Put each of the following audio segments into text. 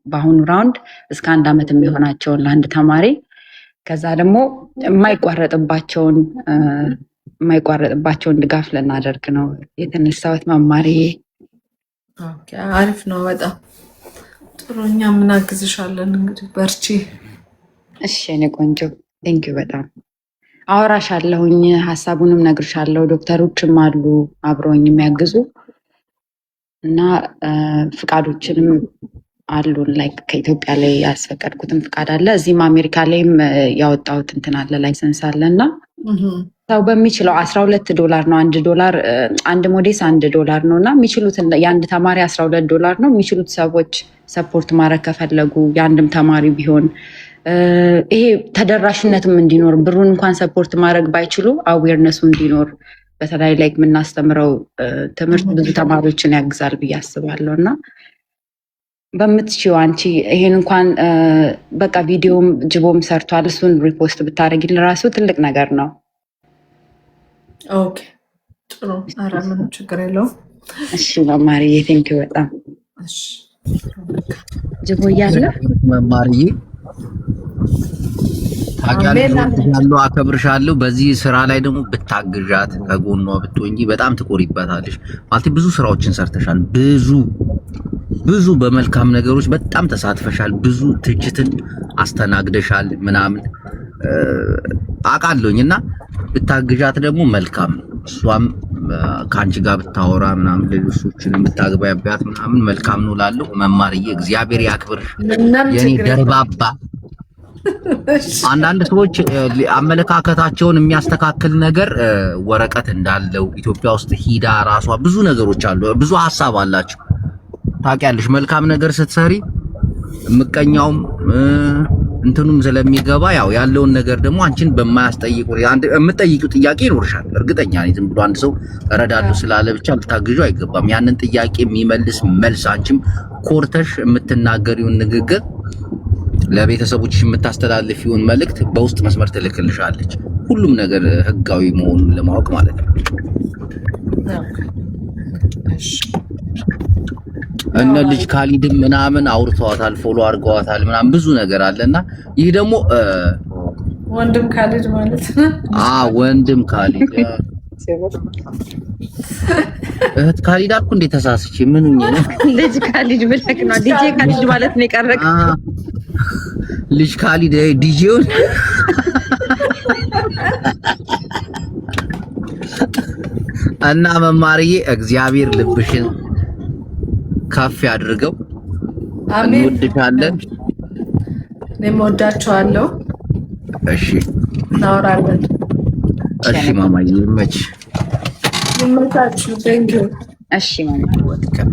በአሁኑ ራውንድ እስከ 1 ዓመት የሚሆናቸውን ለአንድ ተማሪ ከዛ ደግሞ የማይቋረጥባቸውን ድጋፍ ልናደርግ ነው የተነሳሁት። መማሪ አሪፍ ነው በጣም ጥሩ። እኛ ምናግዝሻለን እንግዲህ በርቺ። እሺ እኔ ቆንጆ ቴንኪው በጣም አወራሻለሁኝ፣ ሀሳቡንም ነግርሻለሁ። ዶክተሮችም አሉ አብረውኝ የሚያግዙ እና ፍቃዶችንም አሉን። ላይክ ከኢትዮጵያ ላይ ያስፈቀድኩትን ፍቃድ አለ፣ እዚህም አሜሪካ ላይም ያወጣሁት እንትን አለ ላይሰንስ አለ እና ሰው በሚችለው $12 ነው። አንድ ሞዴስ $1 ነው እና የሚችሉት የአንድ ተማሪ $12 ነው። የሚችሉት ሰዎች ሰፖርት ማድረግ ከፈለጉ የአንድም ተማሪ ቢሆን ይሄ ተደራሽነትም እንዲኖር ብሩን እንኳን ሰፖርት ማድረግ ባይችሉ አዌርነሱ እንዲኖር በተለይ ላይ የምናስተምረው ትምህርት ብዙ ተማሪዎችን ያግዛል ብዬ አስባለሁ እና በምትችይው አንቺ ይሄን እንኳን በቃ ቪዲዮም ጅቦም ሰርቷል፣ እሱን ሪፖስት ብታደርጊልን ራሱ ትልቅ ነገር ነው። ኦኬ ጥሩ። ኧረ ምንም ችግር የለውም። እሺ መማርዬ ቴንኪው በጣም ጅቦ እያለ መማርዬ ታውቂያለሽ፣ አከብርሻለሁ። በዚህ ስራ ላይ ደግሞ ብታግዣት ከጎኗ ብትሆኚ በጣም ትቆሪበታለሽ። ማለት ብዙ ስራዎችን ሰርተሻል፣ ብዙ በመልካም ነገሮች በጣም ተሳትፈሻል፣ ብዙ ትችትን አስተናግደሻል ምናምን አውቃለሁኝ እና ብታግዣት ደግሞ መልካም ነው። እሷም ከአንቺ ጋር ብታወራ ምናምን ሌሎችን ብታግባቢያት ምናምን መልካም ነው እላለሁ። መማርዬ እግዚአብሔር ያክብርሽ የኔ ደርባባ። አንዳንድ ሰዎች አመለካከታቸውን የሚያስተካክል ነገር ወረቀት እንዳለው ኢትዮጵያ ውስጥ ሂዳ ራሷ ብዙ ነገሮች አሉ፣ ብዙ ሀሳብ አላቸው። ታውቂያለሽ መልካም ነገር ስትሰሪ ምቀኛውም እንትኑም ስለሚገባ ያለውን ነገር ደግሞ አንቺን በማያስጠይቁ የምትጠይቂው ጥያቄ ይኖርሻል። እርግጠኛ ነኝ ዝም ብሎ አንድ ሰው እረዳለሁ ስላለ ብቻ ልታግዢው አይገባም። ያንን ጥያቄ የሚመልስ መልስ፣ አንቺም ኮርተሽ የምትናገሪውን ንግግር ለቤተሰቦችሽ የምታስተላልፊውን መልእክት በውስጥ መስመር ትልክልሻለች። ሁሉም ነገር ህጋዊ መሆኑን ለማወቅ ማለት ነው። እነ ልጅ ካሊድም ምናምን አውርተዋታል፣ ፎሎ አድርገዋታል ምናምን ብዙ ነገር አለና ይህ ደግሞ ወንድም ካሊድ ማለት ነው። ወንድም ካሊድ እህት ካሊድ አልኩ እንዴ ተሳስቼ ምን ሆኜ ነው? ልጅ ካሊድ ብለክ ነው ዲጄ ካሊድ ማለት ነው የቀረክ። ልጅ ካሊድ ዲጄውን እና መማርዬ እግዚአብሔር ልብሽን ከፍ ያድርገው። እንወድሻለን። እኔም ወዳችኋለሁ። እሺ እናወራለን። እሺ ማማዬ ይመችሽ። ይመቻችሁ። ቴንኪው። እሺ ማማዬ ወድከም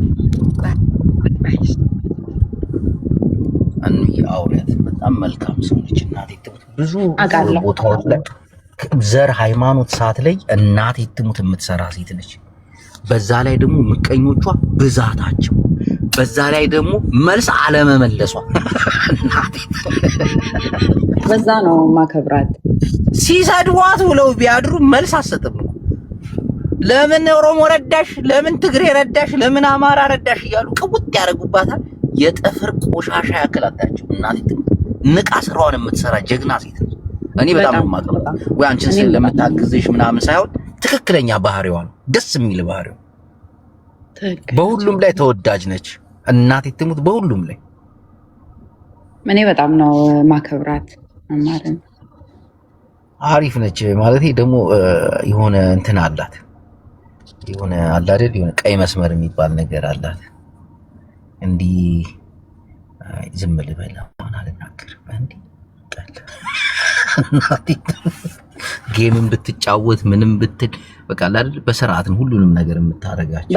አውሪያት በጣም መልካም ሰው ነች። እናቴ ትሙት ብዙ ቦታዎች ላይ ዘር ሃይማኖት ሰዓት ላይ እናቴ ትሙት የምትሰራ ሴት ነች። በዛ ላይ ደግሞ ምቀኞቿ ብዛታቸው፣ በዛ ላይ ደግሞ መልስ አለመመለሷ እናቴ በዛ ነው ማከብራት። ሲሰድዋት ውለው ቢያድሩ መልስ አሰጥም። ለምን ኦሮሞ ረዳሽ፣ ለምን ትግሬ ረዳሽ፣ ለምን አማራ ረዳሽ እያሉ ቅውጥ ያደርጉባታል። የጥፍር ቆሻሻ ያከላታቸው እናቴ ንቃ ስራዋን የምትሰራ ጀግና ሴት ነች። እኔ በጣም ነው የማከብራት። ወይ አንቺን ስለምታግዝሽ ምናምን ሳይሆን ትክክለኛ ባህሪዋ ነው፣ ደስ የሚል ባህሪዋ። በሁሉም ላይ ተወዳጅ ነች እናቴ ትሙት፣ በሁሉም ላይ እኔ በጣም ነው ማከብራት። ማማረን አሪፍ ነች ማለት ደግሞ የሆነ እንትን አላት፣ የሆነ አለ አይደል፣ የሆነ ቀይ መስመር የሚባል ነገር አላት። እንዲህ ዝም ልበል አሁን አልናገርም። እንዲህ ጌምን ብትጫወት ምንም ብትል በቃ አይደል በስርዓት ነው ሁሉንም ነገር የምታረጋቸው።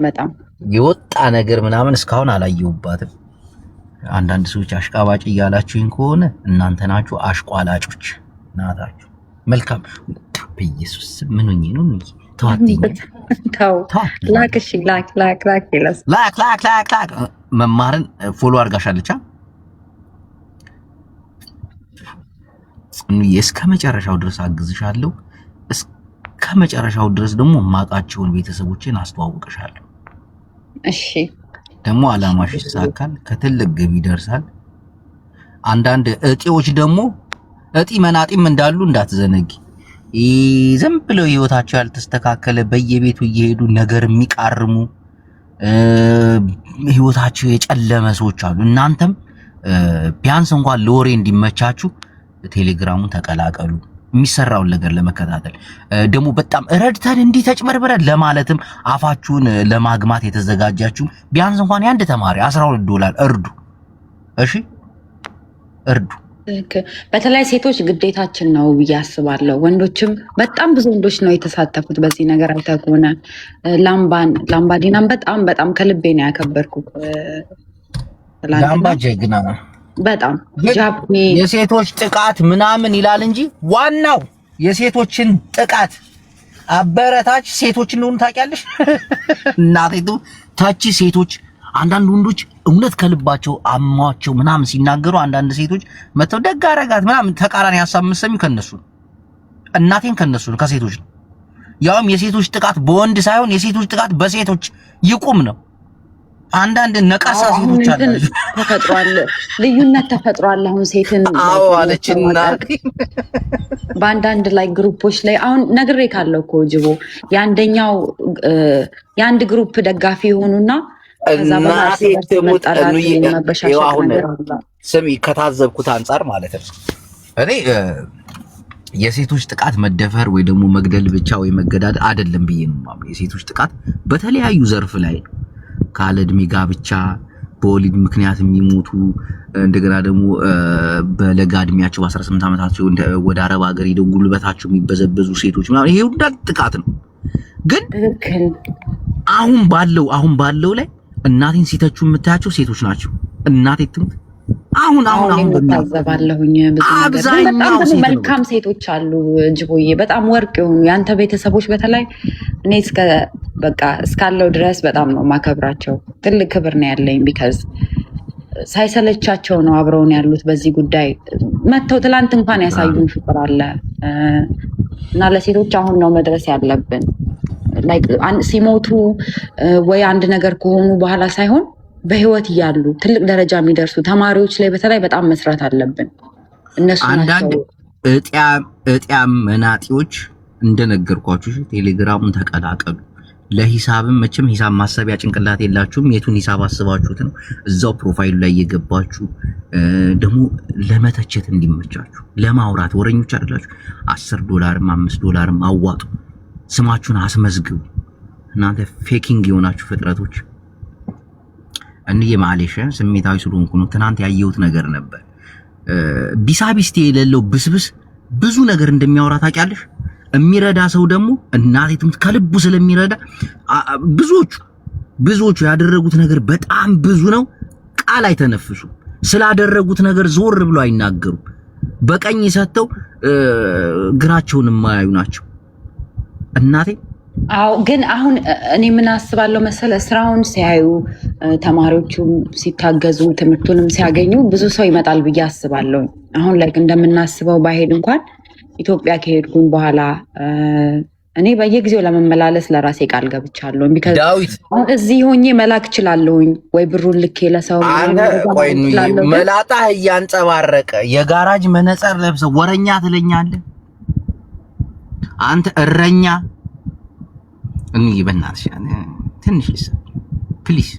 በጣም የወጣ ነገር ምናምን እስካሁን አላየሁባትም። አንዳንድ ሰዎች አሽቃባጭ እያላችሁኝ ከሆነ እናንተ ናችሁ አሽቋላጮች ናታችሁ። መልካም በኢየሱስ ምን ሆኜ ነው ተዋትኝ ታው ላክሽ ላክ ይላስ ላክ መማርን ፎሎ አድርጋሻለች። እስከ መጨረሻው ድረስ አግዝሻለሁ። እስከ መጨረሻው ድረስ ደግሞ ማቃቸውን ቤተሰቦችን አስተዋውቅሻለሁ። እሺ ደግሞ አላማሽ ይሳካል፣ ከትልቅ ግብ ይደርሳል። አንዳንድ እጢዎች ደግሞ እጢ መናጢም እንዳሉ እንዳትዘነጊ። ዝም ብለው ህይወታቸው ያልተስተካከለ በየቤቱ እየሄዱ ነገር የሚቃርሙ ህይወታቸው የጨለመ ሰዎች አሉ። እናንተም ቢያንስ እንኳን ለወሬ እንዲመቻችሁ ቴሌግራሙን ተቀላቀሉ፣ የሚሰራውን ነገር ለመከታተል ደግሞ በጣም ረድተን እንዲህ ተጭበርብረን ለማለትም አፋችሁን ለማግማት የተዘጋጃችሁ ቢያንስ እንኳን የአንድ ተማሪ $12 እርዱ። እሺ እርዱ። በተለይ ሴቶች ግዴታችን ነው ብዬ አስባለሁ። ወንዶችም በጣም ብዙ ወንዶች ነው የተሳተፉት በዚህ ነገር። አይተህ ከሆነ ላምባዲናም በጣም ከልቤ ነው ያከበርኩት። ላምባ ጀግና በጣም የሴቶች ጥቃት ምናምን ይላል እንጂ ዋናው የሴቶችን ጥቃት አበረታች ሴቶች እንደሆኑ ታውቂያለሽ። እናቴቱ ታቺ ሴቶች አንዳንድ ወንዶች እውነት ከልባቸው አሟቸው ምናምን ሲናገሩ አንዳንድ ሴቶች መተው ደግ አረጋት ምናምን ተቃራኒ ሐሳብ መሰሚ ከነሱ እናቴን ከነሱ ከሴቶች ነው። ያውም የሴቶች ጥቃት በወንድ ሳይሆን የሴቶች ጥቃት በሴቶች ይቁም ነው። አንዳንድ ነቀሳ ሴቶች አሉ። ተፈጥሯል፣ ልዩነት ተፈጥሯል። አሁን ሴትን አለችና በአንዳንድ ላይ ግሩፖች ላይ አሁን ነግሬ ካለው እኮ ጅቦ የአንድ ግሩፕ ደጋፊ የሆኑና ስሚ ከታዘብኩት አንጻር ማለት ነው። እኔ የሴቶች ጥቃት መደፈር ወይ ደግሞ መግደል ብቻ ወይ መገዳድ አይደለም ብዬ ነው የማምነው። የሴቶች ጥቃት በተለያዩ ዘርፍ ላይ ካለ እድሜ ጋብቻ፣ በወሊድ ምክንያት የሚሞቱ እንደገና ደግሞ በለጋ እድሜያቸው 18 ዓመታቸው ወደ አረብ ሀገር ሄደው ጉልበታቸው የሚበዘበዙ ሴቶች ምናምን ይሄ ሁሉ ጥቃት ነው። ግን አሁን ባለው ላይ እናቴን ሲተቹ የምታያቸው ሴቶች ናቸው። እናቴ ትሙት አሁን ታዘባለሁኝ ብዙ በጣም መልካም ሴቶች አሉ ጅቦዬ፣ በጣም ወርቅ የሆኑ ያንተ ቤተሰቦች በተለይ እኔ እስካለው ድረስ በጣም ነው ማከብራቸው። ትልቅ ክብር ነው ያለኝ። ቢካዝ ሳይሰለቻቸው ነው አብረውን ያሉት በዚህ ጉዳይ መተው ትላንት እንኳን ያሳዩን ፍቅር አለ እና ለሴቶች አሁን ነው መድረስ ያለብን። ሲሞቱ ወይ አንድ ነገር ከሆኑ በኋላ ሳይሆን በህይወት እያሉ ትልቅ ደረጃ የሚደርሱ ተማሪዎች ላይ በተለይ በጣም መስራት አለብን። እነሱ አንዳንድ እጥያም መናጢዎች እንደነገርኳችሁ ቴሌግራሙን ተቀላቀሉ። ለሂሳብም መቼም ሂሳብ ማሰቢያ ጭንቅላት የላችሁም። የቱን ሂሳብ አስባችሁት ነው እዛው ፕሮፋይሉ ላይ እየገባችሁ ደግሞ ለመተቸት እንዲመቻችሁ ለማውራት ወረኞች አይደላችሁ። $10 $5 አዋጡ፣ ስማችሁን አስመዝግቡ። እናንተ ፌኪንግ የሆናችሁ ፍጥረቶች። እንዬ ማሌሽ ስሜታዊ ስለሆንኩ ነው። ትናንት ያየሁት ነገር ነበር። ቢሳቢስቴ የሌለው ብስብስ ብዙ ነገር እንደሚያወራ ታውቂያለሽ። የሚረዳ ሰው ደግሞ እናቴቱም ከልቡ ስለሚረዳ ብዙዎቹ ያደረጉት ነገር በጣም ብዙ ነው። ቃል አይተነፍሱም። ስላደረጉት ነገር ዞር ብሎ አይናገሩም። በቀኝ ሰጥተው ግራቸውን የማያዩ ናቸው። እናቴ ግን አሁን እኔ ምን አስባለሁ መሰለ፣ ስራውን ሲያዩ ተማሪዎቹም ሲታገዙ ትምህርቱንም ሲያገኙ ብዙ ሰው ይመጣል ብዬ አስባለሁ። አሁን ላይ እንደምናስበው ባሄድ እንኳን ኢትዮጵያ ከሄድኩኝ በኋላ እኔ በየጊዜው ለመመላለስ ለራሴ ቃል ገብቻለሁ። ዳዊት እዚህ ሆኜ መላክ እችላለሁኝ ወይ ብሩን ልኬ ለሰው መላጣ እያንጸባረቀ የጋራጅ መነጽር ለብሰ ወረኛ ትለኛለህ አንተ እረኛ። እንይ በእናትሽ ትንሽ ፕሊዝ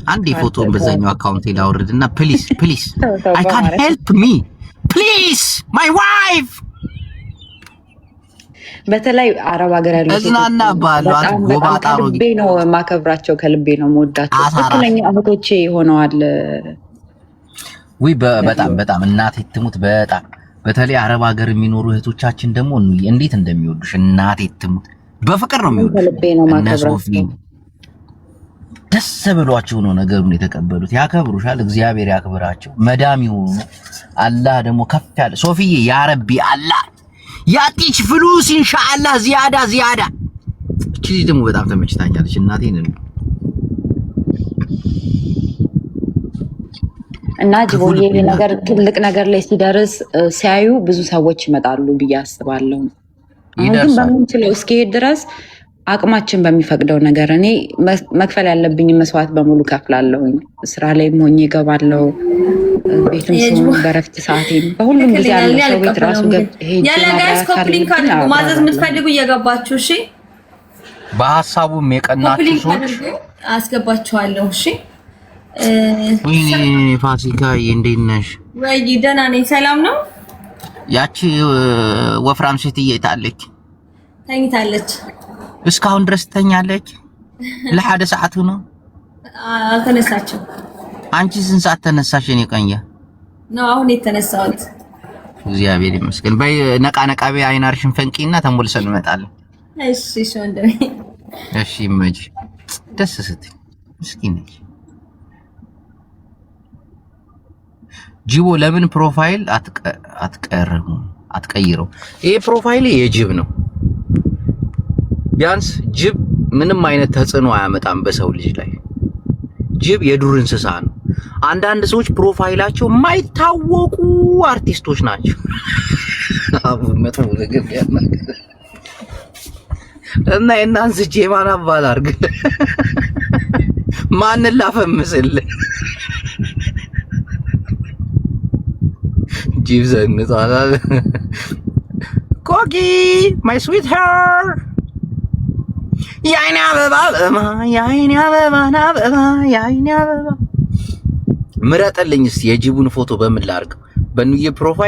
አንዴ ፎቶን በዛኛው አካውንት ላውርድና ፕሊዝ አይ ካን ሄልፕ ሚ ፕሊዝ ማይ ዋይፍ። በተለይ አረብ ሀገር ያሉ እዝናና ባሏት ጎባጣ ከልቤ ነው ማከብራቸው፣ ከልቤ ነው መወዳቸው። ትክክለኛ እህቶቼ ሆነዋል። በጣም እናቴ ትሙት። በጣም በተለይ አረብ ሀገር የሚኖሩ እህቶቻችን ደግሞ እንዴት እንደሚወዱሽ እናቴ ትሙት። በፍቅር ነው የሚወዱሽ። ደስ ብሏቸው ነው ነገሩን የተቀበሉት። ያከብሩሻል። እግዚአብሔር ያክብራቸው። መዳም ይሁኑ። አላህ ደግሞ ከፍ ያለ ሶፊዬ ያ ረቢ አላህ ያጢች ፍሉስ ኢንሻአላህ ዚያዳ እቺ ደግሞ በጣም ተመችታኛለች እናቴን እና ጅቦዬ ነገር ትልቅ ነገር ላይ ሲደርስ ሲያዩ ብዙ ሰዎች ይመጣሉ ብዬ አስባለሁ። አሁን ግን በምንችለው እስኪሄድ ድረስ አቅማችን በሚፈቅደው ነገር እኔ መክፈል ያለብኝ መስዋዕት በሙሉ ከፍላለሁኝ። ስራ ላይም ሆኜ እገባለሁ፣ ቤትም ሲሆን በረፍት ሰዓቴም በሁሉም ጊዜ ያለ ሰው ቤት ራሱ ያለ ጋይስ ኮፕሊንግ አድርጉ። ማዘዝ የምትፈልጉ እየገባችሁ እሺ። በሐሳቡም የቀናችሁ ሰዎች አስገባችኋለሁ። እሺ ወይኔ ፋሲካ እንዴት ነሽ? ወይ ደህና ነኝ። ሰላም ነው? ያቺ ወፍራም ሴትዬ የታለች? ተኝታለች። እስካሁን ድረስ ተኛለች? ለሐደ ሰዓት ነው አልተነሳችም። አንቺ ስንት ሰዓት ተነሳሽ? እኔ ቀኛ ነው አሁን የተነሳሁት። እግዚአብሔር ይመስገን። በይ ነቃ ነቃ በይ፣ አይናርሽን ፈንቂና ተሞልሰን እንመጣለን። እሺ እሺ ወንድሜ እሺ መጂ ደስ ስትይ ምስኪን ነሽ። ጂቦ ለምን ፕሮፋይል አትቀይረው? ይሄ ፕሮፋይል የጅብ ነው። ቢያንስ ጅብ ምንም አይነት ተጽዕኖ አያመጣም በሰው ልጅ ላይ። ጅብ የዱር እንስሳ ነው። አንዳንድ ሰዎች ፕሮፋይላቸው የማይታወቁ አርቲስቶች ናቸው። አሁን መጥፎ ነገር ያናገረ እና እናንስ ጄማን አባል አርግ ማንን ላፈምስል? ጂብ ዘንጣላል። ኮኪ ማይ ስዊት ሄር ያይኔ አበባ ያይኔ አበባ ያይኔ አበባ ምረጥልኝ እስቲ የጂቡን ፎቶ በምን ላድርግ? በኑዬ ፕሮፋይል